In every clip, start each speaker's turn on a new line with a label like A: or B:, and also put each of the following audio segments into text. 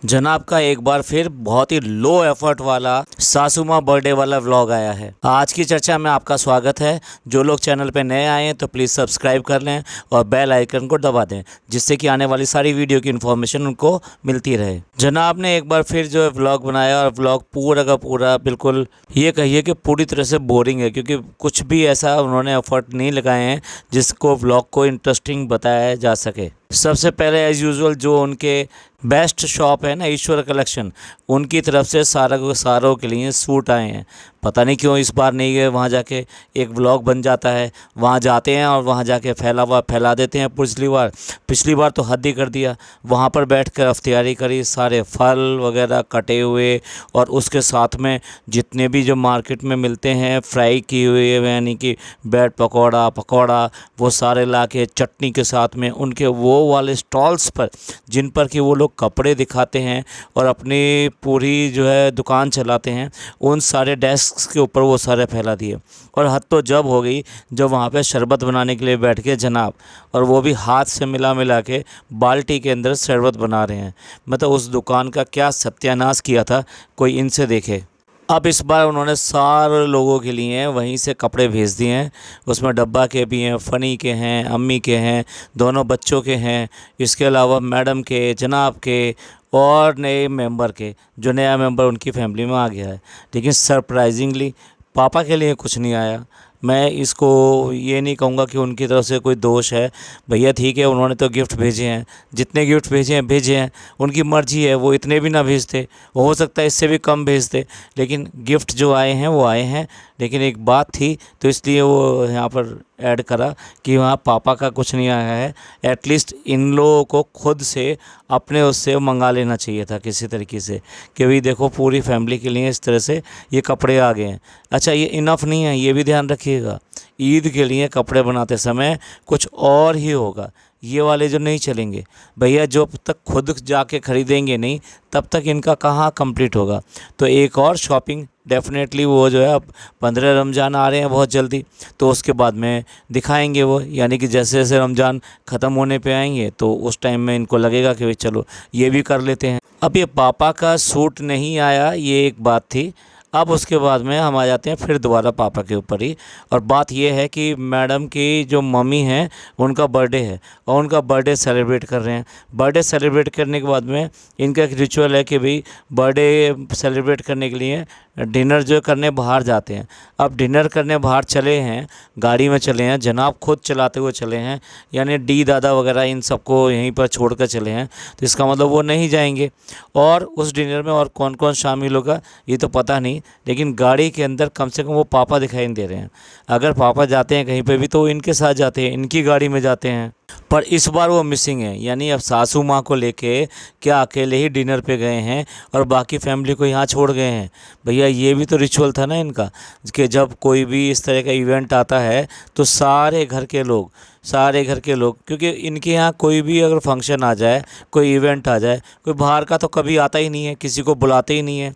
A: जनाब का एक बार फिर बहुत ही लो एफर्ट वाला सासू माँ बर्थडे वाला व्लॉग आया है। आज की चर्चा में आपका स्वागत है। जो लोग चैनल पे नए आए हैं तो प्लीज़ सब्सक्राइब कर लें और बेल आइकन को दबा दें, जिससे कि आने वाली सारी वीडियो की इन्फॉर्मेशन उनको मिलती रहे। जनाब ने एक बार फिर जो है व्लॉग बनाया और व्लॉग पूरा का पूरा बिल्कुल ये कहिए कि पूरी तरह से बोरिंग है, क्योंकि कुछ भी ऐसा उन्होंने एफर्ट नहीं लगाए हैं जिसको व्लॉग को इंटरेस्टिंग बताया जा सके। सबसे पहले एज़ यूजुअल जो उनके बेस्ट शॉप है ना, ईश्वर कलेक्शन, उनकी तरफ से सारों के लिए सूट आए हैं। पता नहीं क्यों इस बार नहीं गए। वहाँ जाके एक व्लॉग बन जाता है, वहाँ जाते हैं और वहाँ जाके फैला देते हैं। पिछली बार तो हद ही कर दिया। वहाँ पर बैठ कर अफ्तियारी करी, सारे फल वगैरह कटे हुए और उसके साथ में जितने भी जो मार्केट में मिलते हैं फ्राई किए हुए, यानी कि ब्रेड पकौड़ा वो सारे ला के चटनी के साथ में उनके वो वाले स्टॉल्स पर, जिन पर कि वो लोग कपड़े दिखाते हैं और अपनी पूरी जो है दुकान चलाते हैं, उन सारे डेस्क के ऊपर वो सारे फैला दिए। और हद तो जब हो गई जब वहाँ पे शरबत बनाने के लिए बैठ के जनाब, और वो भी हाथ से मिला के बाल्टी के अंदर शरबत बना रहे हैं। मतलब उस दुकान का क्या सत्यानाश किया था, कोई इनसे देखे। अब इस बार उन्होंने सारे लोगों के लिए वहीं से कपड़े भेज दिए हैं। उसमें डब्बा के भी हैं, फ़नी के हैं, अम्मी के हैं, दोनों बच्चों के हैं, इसके अलावा मैडम के, जनाब के और नए मेंबर के, जो नया मेंबर उनकी फैमिली में आ गया है। लेकिन सरप्राइजिंगली पापा के लिए कुछ नहीं आया। मैं इसको ये नहीं कहूँगा कि उनकी तरफ से कोई दोष है। भैया ठीक है, उन्होंने तो गिफ्ट भेजे हैं, जितने गिफ्ट भेजे हैं उनकी मर्ज़ी है। वो इतने भी ना भेजते, हो सकता है इससे भी कम भेजते, लेकिन गिफ्ट जो आए हैं वो आए हैं। लेकिन एक बात थी तो इसलिए वो यहाँ पर ऐड करा कि वहाँ पापा का कुछ नहीं आया है। एटलीस्ट इन लोगों को खुद से अपने उससे मंगा लेना चाहिए था किसी तरीके से, कि भाई देखो पूरी फैमिली के लिए इस तरह से ये कपड़े आ गए हैं। अच्छा, ये इनफ नहीं है, ये भी ध्यान रखिएगा, ईद के लिए कपड़े बनाते समय कुछ और ही होगा। ये वाले जो नहीं चलेंगे भैया, जब तक खुद जाके ख़रीदेंगे नहीं तब तक इनका कहाँ कंप्लीट होगा। तो एक और शॉपिंग डेफ़िनेटली वो जो है, अब 15 रमज़ान आ रहे हैं बहुत जल्दी, तो उसके बाद में दिखाएंगे वो, यानी कि जैसे जैसे रमज़ान ख़त्म होने पे आएंगे तो उस टाइम में इनको लगेगा कि भाई चलो ये भी कर लेते हैं। अब ये पापा का सूट नहीं आया, ये एक बात थी। अब उसके बाद में हम आ जाते हैं फिर दोबारा पापा के ऊपर ही। और बात यह है कि मैडम की जो मम्मी हैं उनका बर्थडे है और उनका बर्थडे सेलिब्रेट कर रहे हैं। बर्थडे सेलिब्रेट करने के बाद में इनका एक रिचुअल है कि भाई बर्थडे सेलिब्रेट करने के लिए डिनर जो करने बाहर जाते हैं। अब डिनर करने बाहर चले हैं, गाड़ी में चले हैं, जनाब खुद चलाते हुए चले हैं, यानी डी दादा वगैरह इन सबको यहीं पर छोड़ कर चले हैं। तो इसका मतलब वो नहीं जाएंगे। और उस डिनर में और कौन कौन शामिल होगा ये तो पता नहीं, लेकिन गाड़ी के अंदर कम से कम वो पापा दिखाई नहीं दे रहे हैं। अगर पापा जाते हैं कहीं पे भी तो इनके साथ जाते हैं, इनकी गाड़ी में जाते हैं। पर इस बार वो मिसिंग है, यानी अब सासू माँ को लेके क्या अकेले ही डिनर पे गए हैं और बाकी फैमिली को यहाँ छोड़ गए हैं। भैया ये भी तो रिचुअल था ना इनका, कि जब कोई भी इस तरह का इवेंट आता है तो सारे घर के लोग, क्योंकि इनके यहाँ कोई भी अगर फंक्शन आ जाए, कोई इवेंट आ जाए, कोई बाहर का तो कभी आता ही नहीं है, किसी को बुलाते ही नहीं है।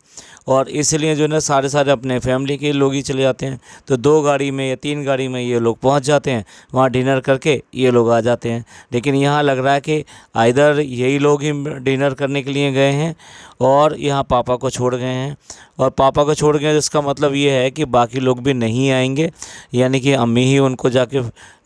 A: और इसलिए जो है ना सारे अपने फैमिली के लोग ही चले जाते हैं। तो 2 गाड़ी में या 3 गाड़ी में ये लोग पहुंच जाते हैं, वहाँ डिनर करके ये लोग आ जाते हैं। लेकिन यहाँ लग रहा है कि आइदर यही लोग ही डिनर करने के लिए गए हैं और यहाँ पापा को छोड़ गए हैं। और पापा को छोड़ गए जिसका मतलब ये है कि बाकी लोग भी नहीं आएंगे, यानी कि अम्मी ही उनको जाके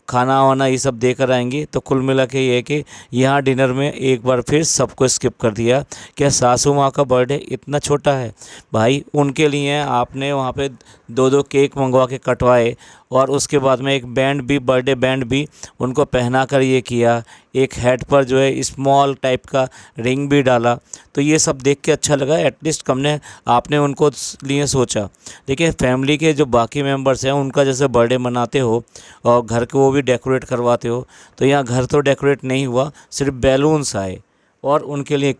A: खाना वाना ये सब देकर आएंगी। तो कुल मिला के ये है कि यहाँ डिनर में एक बार फिर सबको स्किप कर दिया। क्या सासू माँ का बर्थडे इतना छोटा है भाई? उनके लिए आपने वहाँ पे 2-2 केक मंगवा के कटवाए और उसके बाद में एक बैंड भी, बर्थडे बैंड भी उनको पहना कर ये किया। एक हेड पर जो है स्मॉल टाइप का रिंग भी डाला। तो ये सब देख के अच्छा लगा, एटलीस्ट कमने आपने उनको लिए सोचा। देखिए फैमिली के जो बाकी मेंबर्स हैं उनका जैसे बर्थडे मनाते हो और घर को वो भी डेकोरेट करवाते हो, तो यहाँ घर तो डेकोरेट नहीं हुआ, सिर्फ बैलून्स आए और उनके लिए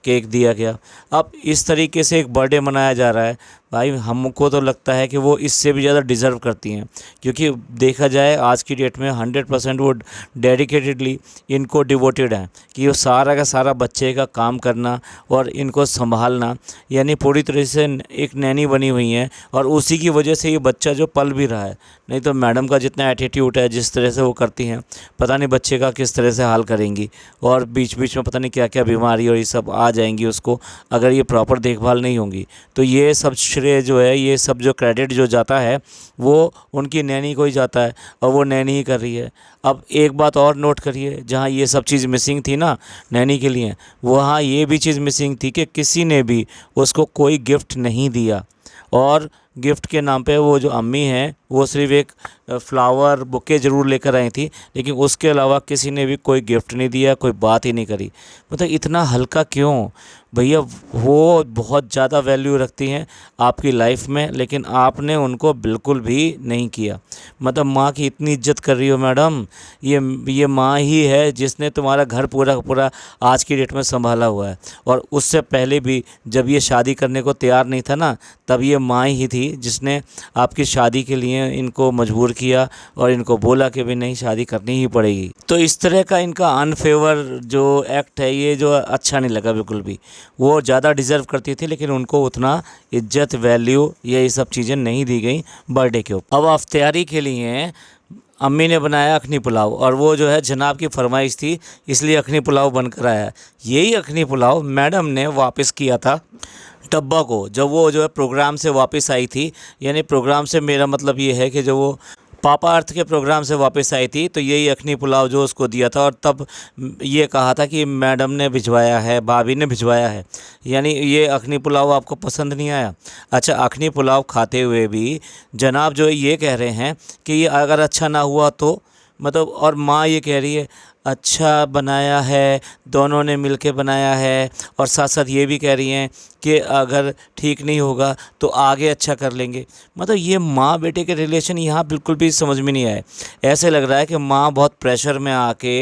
A: केक दिया गया। अब इस तरीके से एक बर्थडे मनाया जा रहा है भाई हमको तो लगता है कि वो इससे भी ज़्यादा डिज़र्व करती हैं, क्योंकि देखा जाए आज की डेट में 100% वो डेडिकेटेडली इनको डिवोटेड हैं कि वो सारा का सारा बच्चे का काम करना और इनको संभालना, यानी पूरी तरह से एक नैनी बनी हुई हैं। और उसी की वजह से ये बच्चा जो पल भी रहा है, नहीं तो मैडम का जितना एटीट्यूड है, जिस तरह से वो करती हैं, पता नहीं बच्चे का किस तरह से हाल करेंगी, और बीच बीच में पता नहीं क्या क्या बीमारी और ये सब आ जाएंगी उसको अगर ये प्रॉपर देखभाल नहीं होंगी। तो ये सब श्रेय जो है, ये सब जो क्रेडिट जो जाता है वो उनकी नैनी को ही जाता है, और वो नैनी ही कर रही है। अब एक बात और नोट करिए, जहाँ ये सब चीज़ मिसिंग थी ना नैनी के लिए, वहाँ ये भी चीज़ मिसिंग थी कि किसी ने भी उसको कोई गिफ्ट नहीं दिया। और गिफ्ट के नाम पे वो जो अम्मी हैं वो सिर्फ एक फ्लावर बुके ज़रूर लेकर आई थी, लेकिन उसके अलावा किसी ने भी कोई गिफ्ट नहीं दिया, कोई बात ही नहीं करी। मतलब इतना हल्का क्यों भैया? वो बहुत ज़्यादा वैल्यू रखती हैं आपकी लाइफ में, लेकिन आपने उनको बिल्कुल भी नहीं किया। मतलब माँ की इतनी इज्जत कर रही हो मैडम, ये माँ ही है जिसने तुम्हारा घर पूरा पूरा आज की डेट में संभाला हुआ है। और उससे पहले भी जब ये शादी करने को तैयार नहीं था ना, तब ये माँ ही थी जिसने आपकी शादी के लिए इनको मजबूर किया और इनको बोला कि भाई नहीं, शादी करनी ही पड़ेगी। तो इस तरह का इनका अनफेवर जो एक्ट है, ये जो अच्छा नहीं लगा बिल्कुल भी। वो ज़्यादा डिज़र्व करती थी, लेकिन उनको उतना इज्जत, वैल्यू, ये सब चीज़ें नहीं दी गई बर्थडे के ऊपर। अब अफ्तारी के लिए अम्मी ने बनाया अखनी पुलाव, और वो जो है जनाब की फरमाइश थी, इसलिए अखनी पुलाव बनकर आया। यही अखनी पुलाव मैडम ने वापस किया था डब्बा को, जब वो जो है प्रोग्राम से वापस आई थी। यानी प्रोग्राम से मेरा मतलब ये है कि जो वो पापा अर्थ के प्रोग्राम से वापस आई थी, तो यही अखनी पुलाव जो उसको दिया था, और तब ये कहा था कि मैडम ने भिजवाया है, भाभी ने भिजवाया है। यानी ये अखनी पुलाव आपको पसंद नहीं आया। अच्छा, अखनी पुलाव खाते हुए भी जनाब जो है ये कह रहे हैं कि ये अगर अच्छा ना हुआ तो मतलब, और माँ ये कह रही है अच्छा बनाया है, दोनों ने मिलके बनाया है, और साथ साथ ये भी कह रही हैं कि अगर ठीक नहीं होगा तो आगे अच्छा कर लेंगे। मतलब ये माँ बेटे के रिलेशन यहाँ बिल्कुल भी समझ में नहीं आए। ऐसे लग रहा है कि माँ बहुत प्रेशर में आके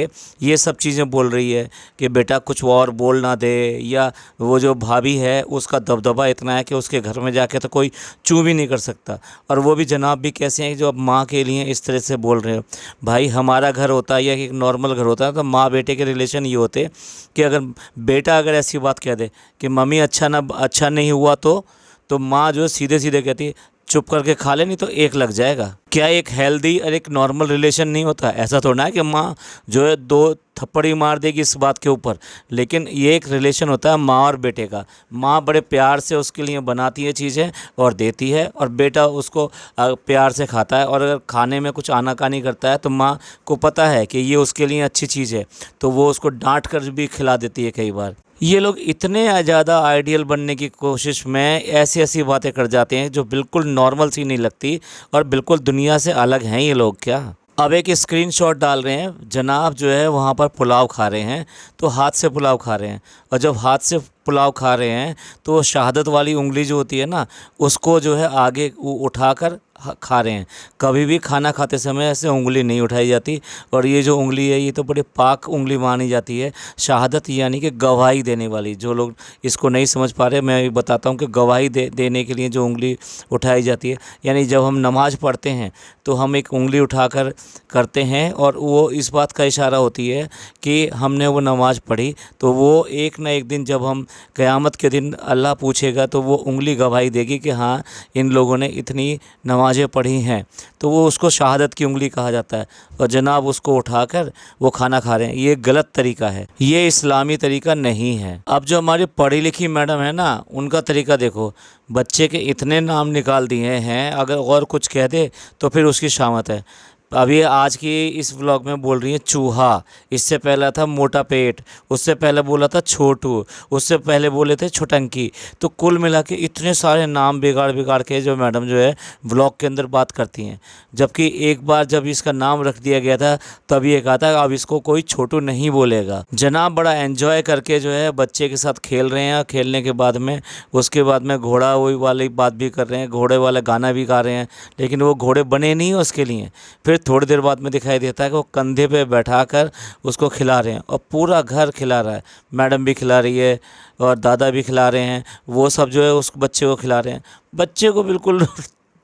A: ये सब चीज़ें बोल रही है कि बेटा कुछ और बोल ना दे, या वो जो भाभी है उसका दबदबा इतना है कि उसके घर में जाके तो कोई चू भी नहीं कर सकता। और वो भी जनाब भी कैसे हैं जो अब माँ के लिए इस तरह से बोल रहे हो। भाई हमारा घर होता है या एक नॉर्मल घर होता है तो माँ बेटे के रिलेशन ये होते कि अगर बेटा अगर ऐसी बात कह दे कि मम्मी अच्छा नहीं हुआ तो माँ जो सीधे सीधे कहती है चुप करके खा ले, नहीं तो एक लग जाएगा। क्या एक हेल्दी और एक नॉर्मल रिलेशन नहीं होता? ऐसा थोड़ा है कि माँ जो है दो थप्पड़ ही मार देगी इस बात के ऊपर, लेकिन ये एक रिलेशन होता है माँ और बेटे का। माँ बड़े प्यार से उसके लिए बनाती है चीज़ें और देती है, और बेटा उसको प्यार से खाता है। और अगर खाने में कुछ आनाकानी करता है तो माँ को पता है कि ये उसके लिए अच्छी चीज़ है, तो वो उसको डांट कर भी खिला देती है कई बार। ये लोग इतने ज़्यादा आइडियल बनने की कोशिश में ऐसी ऐसी बातें कर जाते हैं जो बिल्कुल नॉर्मल सी नहीं लगती, और बिल्कुल दुनिया से अलग हैं ये लोग। क्या अब एक स्क्रीनशॉट डाल रहे हैं, जनाब जो है वहाँ पर पुलाव खा रहे हैं, तो हाथ से पुलाव खा रहे हैं, और जब हाथ से पुलाव खा रहे हैं तो वो शहादत वाली उंगली जो होती है ना, उसको जो है आगे उठाकर खा रहे हैं। कभी भी खाना खाते समय ऐसे उंगली नहीं उठाई जाती, और ये जो उंगली है ये तो बड़ी पाक उंगली मानी जाती है। शहादत यानी कि गवाही देने वाली। जो लोग इसको नहीं समझ पा रहे, मैं बताता हूँ कि गवाही देने के लिए जो उंगली उठाई जाती है, यानी जब हम नमाज़ पढ़ते हैं तो हम एक उंगली उठाकर करते हैं, और वो इस बात का इशारा होती है कि हमने वो नमाज़ पढ़ी। तो वो एक ना एक दिन जब हम क़यामत के दिन अल्लाह पूछेगा तो वो उंगली गवाही देगी कि हाँ इन लोगों ने इतनी नमाज़ें पढ़ी हैं, तो वो उसको शहादत की उंगली कहा जाता है। और जनाब उसको उठाकर वो खाना खा रहे हैं, ये गलत तरीका है, ये इस्लामी तरीका नहीं है। अब जो हमारी पढ़ी लिखी मैडम है ना, उनका तरीका देखो, बच्चे के इतने नाम निकाल दिए हैं, अगर और कुछ कह दे तो फिर उसकी शामत है। अभी आज की इस व्लॉग में बोल रही है चूहा, इससे पहला था मोटा पेट, उससे पहले बोला था छोटू, उससे पहले बोले थे छोटंकी। तो कुल मिला के इतने सारे नाम बिगाड़ के जो मैडम जो है व्लॉग के अंदर बात करती हैं। जबकि एक बार जब इसका नाम रख दिया गया था तब ये कहा था अब इसको कोई छोटू नहीं बोलेगा। जनाब बड़ा एंजॉय करके जो है बच्चे के साथ खेल रहे हैं, खेलने के बाद में उसके बाद में घोड़ा वही वाली बात भी कर रहे हैं, घोड़े वाला गाना भी गा रहे हैं, लेकिन वो घोड़े बने नहीं उसके लिए। फिर थोड़ी देर बाद में दिखाई देता है कि वो कंधे पे बैठाकर उसको खिला रहे हैं और पूरा घर खिला रहा है। मैडम भी खिला रही है और दादा भी खिला रहे हैं, वो सब जो है उस बच्चे को खिला रहे हैं। बच्चे को बिल्कुल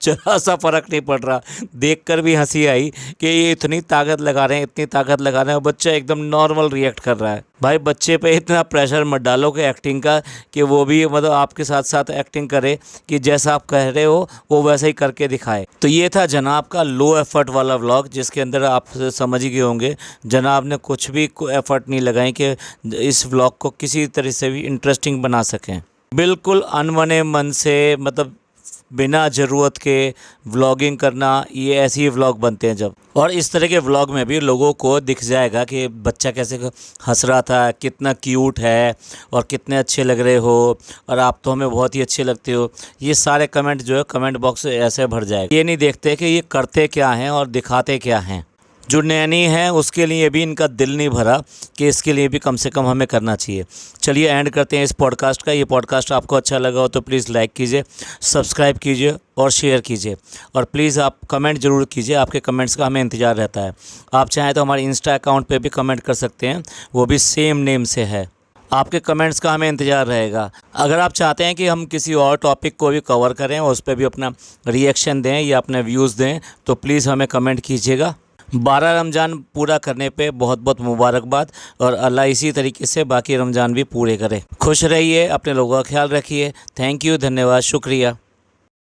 A: जरा सा फ़र्क नहीं पड़ रहा। देखकर भी हंसी आई कि ये इतनी ताकत लगा रहे हैं, इतनी ताकत लगा रहे हैं, और बच्चा एकदम नॉर्मल रिएक्ट कर रहा है। भाई बच्चे पे इतना प्रेशर मत डालो कि एक्टिंग का, कि वो भी मतलब आपके साथ साथ एक्टिंग करे, कि जैसा आप कह रहे हो वो वैसा ही करके दिखाए। तो ये था जनाब का लो एफर्ट वाला व्लॉग, जिसके अंदर आप समझ ही गए होंगे जनाब ने कुछ भी एफर्ट नहीं लगाई कि इस व्लॉग को किसी तरह से भी इंटरेस्टिंग बना सकें। बिल्कुल अनबने मन से, मतलब बिना ज़रूरत के व्लॉगिंग करना, ये ऐसे ही व्लॉग बनते हैं जब। और इस तरह के व्लॉग में भी लोगों को दिख जाएगा कि बच्चा कैसे हंस रहा था, कितना क्यूट है और कितने अच्छे लग रहे हो, और आप तो हमें बहुत ही अच्छे लगते हो। ये सारे कमेंट जो है कमेंट बॉक्स ऐसे भर जाएगा। ये नहीं देखते कि ये करते क्या हैं और दिखाते क्या हैं। जो नैनी है उसके लिए भी इनका दिल नहीं भरा कि इसके लिए भी कम से कम हमें करना चाहिए। चलिए एंड करते हैं इस पॉडकास्ट का। ये पॉडकास्ट आपको अच्छा लगा हो तो प्लीज़ लाइक कीजिए, सब्सक्राइब कीजिए और शेयर कीजिए, और प्लीज़ आप कमेंट ज़रूर कीजिए। आपके कमेंट्स का हमें इंतज़ार रहता है। आप चाहें तो हमारे इंस्टा अकाउंट पे भी कमेंट कर सकते हैं, वो भी सेम नेम से है। आपके कमेंट्स का हमें इंतज़ार रहेगा। अगर आप चाहते हैं कि हम किसी और टॉपिक को भी कवर करें और उस पर भी अपना रिएक्शन दें या अपने व्यूज़ दें, तो प्लीज़ हमें कमेंट कीजिएगा। 12 रमज़ान पूरा करने पे बहुत बहुत मुबारकबाद, और अल्लाह इसी तरीके से बाकी रमज़ान भी पूरे करे। खुश रहिए, अपने लोगों का ख्याल रखिए। थैंक यू, धन्यवाद, शुक्रिया।